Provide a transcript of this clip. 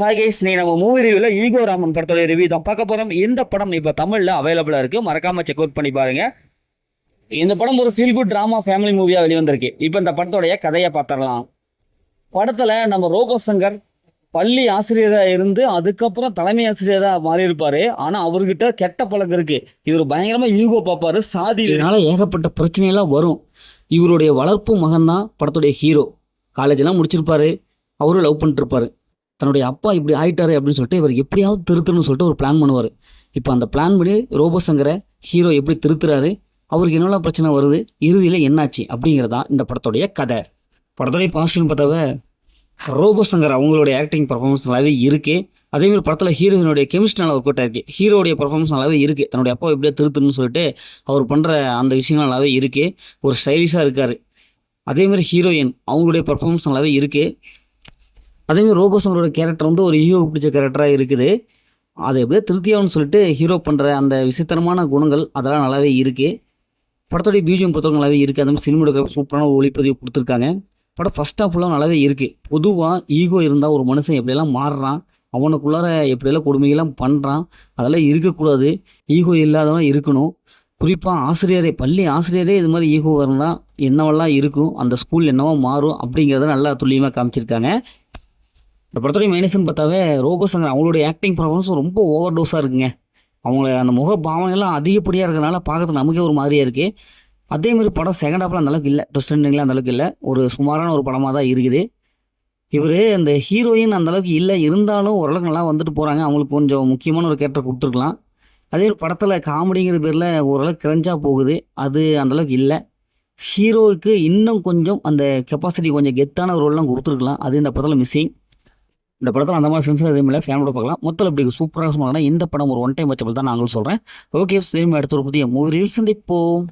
Hi guys, நீ நம்ம movie ரிவ்யூவில் ஈகோ ராமன் படத்தோட ரிவ்யூ தான் பார்க்க போகிறோம். இந்த படம் இப்போ தமிழில் அவைலபிளாக இருக்குது, மறக்காமல் செக் அவுட் பண்ணி பாருங்கள். இந்த படம் ஒரு ஃபீல் குட் ட்ராமா ஃபேமிலி மூவியாக வெளிவந்திருக்கு. இப்போ இந்த படத்தோடைய கதையை பார்த்துடலாம். படத்தில் நம்ம ரோபோ சங்கர் பள்ளி ஆசிரியராக இருந்து அதுக்கப்புறம் தலைமை ஆசிரியராக மாறி இருப்பார். ஆனால் அவர்கிட்ட கெட்ட பழக்கம் இருக்குது. இவர் பயங்கரமாக ஈகோ பார்ப்பார். சாதி இதனால் ஏகப்பட்ட பிரச்சனையெல்லாம் வரும். இவருடைய வளர்ப்பு மகன் தான் படத்துடைய ஹீரோ. காலேஜெல்லாம் முடிச்சிருப்பார். அவரும் லவ் பண்ணிட்டுருப்பார். தன்னுடைய அப்பா இப்படி ஆகிட்டாரு அப்படின்னு சொல்லிட்டு இவர் எப்படியாவது திருத்தணும்னு சொல்லிட்டு ஒரு பிளான் பண்ணுவார். இப்போ அந்த பிளான் படி ரோபோ சங்கரை ஹீரோ எப்படி திருத்துறாரு, அவருக்கு என்னெல்லாம் பிரச்சனை வருது, இறுதியில் என்னாச்சு அப்படிங்கிறதான் இந்த படத்துடைய கதை. படத்துடைய பாசிட்டிவ்னு பார்த்தாவே ரோபோ சங்கர் அவங்களுடைய ஆக்டிங் பர்ஃபார்மன்ஸ் நல்லாவே இருக்குது. அதேமாதிரி படத்தில் ஹீரோயினுடைய கெமிஸ்ட்ரி நல்லா ஒர்க் அவுட் ஆகிருக்கு. ஹீரோடைய பர்ஃபார்மன்ஸ் நல்லாவே இருக்குது. தன்னுடைய அப்பா எப்படியா திருத்தணும்னு சொல்லிட்டு அவர் பண்ணுற அந்த விஷயங்கள் நல்லாவே இருக்குது. ஒரு ஸ்டைலிஷாக இருக்கார். அதேமாதிரி ஹீரோயின் அவங்களுடைய பர்ஃபார்மன்ஸ் நல்லாவே இருக்குது. அதேமாதிரி ரோபோ சங்கரோட கேரக்டர் வந்து ஒரு ஈகோ பிடிச்ச கேரக்டராக இருக்குது. அதை எப்படியோ திருப்தியாகனு சொல்லிட்டு ஹீரோ பண்ணுற அந்த விசித்திரமான குணங்கள் அதெல்லாம் நல்லாவே இருக்குது. படத்தோடைய பிஜிஎம் பொறுத்தவரை நல்லாவே இருக்குது. அதே மாதிரி சினிமாட்டோகிராஃபி சூப்பரான ஒளிப்பதிவு கொடுத்துருக்காங்க. படம் ஃபஸ்ட் ஆஃப் ஃபுல்லாக நல்லாவே இருக்குது. பொதுவாக ஈகோ இருந்தால் ஒரு மனுஷன் எப்படியெல்லாம் மாறுறான், அவனுக்குள்ளார எப்படியெல்லாம் கொடுமையெல்லாம் பண்ணுறான், அதெல்லாம் இருக்கக்கூடாது. ஈகோ இல்லாதவன் இருக்கணும். குறிப்பாக பள்ளி ஆசிரியரே இது மாதிரி ஈகோ இருந்தால் என்னவெல்லாம் இருக்கும், அந்த ஸ்கூல் என்னவோ மாறும் அப்படிங்கிறத நல்லா துல்லியமாக காமிச்சிருக்காங்க. இந்த படத்துடைய மைனஸ்ன்னு பார்த்தாவே ரோபோ சங்கர் அவங்களுடைய ஆக்டிங் பர்ஃபார்மன்ஸ் ரொம்ப ஓவர் டோஸாக இருக்குங்க. அவங்கள அந்த முக பாவனையெல்லாம் அதிகப்படியாக இருக்கிறனால பார்க்கறது நமக்கே ஒரு மாதிரியாக இருக்குது. அதேமாதிரி படம் செகண்ட் ஹாஃபில் அந்தளவுக்கு இல்லை, ட்விஸ்ட் எண்டிங்லாம் அந்தளவுக்கு இல்லை. ஒரு சுமாரான ஒரு படமாக தான் இருக்குது. இவர் அந்த ஹீரோயின் அந்தளவுக்கு இல்லை, இருந்தாலும் ஓரளவுக்கு நல்லா வந்துட்டு போகிறாங்க. அவங்களுக்கு கொஞ்சம் முக்கியமான ஒரு கேரக்டர் கொடுத்துருக்கலாம். அதே ஒரு படத்தில் காமெடிங்கிற பேரில் ஓரளவுக்கு கிரஞ்சாக போகுது, அது அந்தளவுக்கு இல்லை. ஹீரோவுக்கு இன்னும் கொஞ்சம் அந்த கெப்பாசிட்டி கொஞ்சம் கெத்தான ஒரு ரோல்லாம் கொடுத்துருக்கலாம், அது இந்த படத்தில் மிஸ்ஸிங். இந்த படத்தில் அந்த மாதிரி சென்ஸ் எதுவும் இல்லை, ஃபேமிலியோட பார்க்கலாம். மொத்தத்தில் இப்படி சூப்பராக சொன்னாங்கன்னா இந்த படம் ஒரு ஒன் டைம் வச்சபிள் தான் நாங்களும் சொல்கிறேன். ஓகே, சேம் அடுத்த ஒரு புதிய மூவி சந்திப்போம்.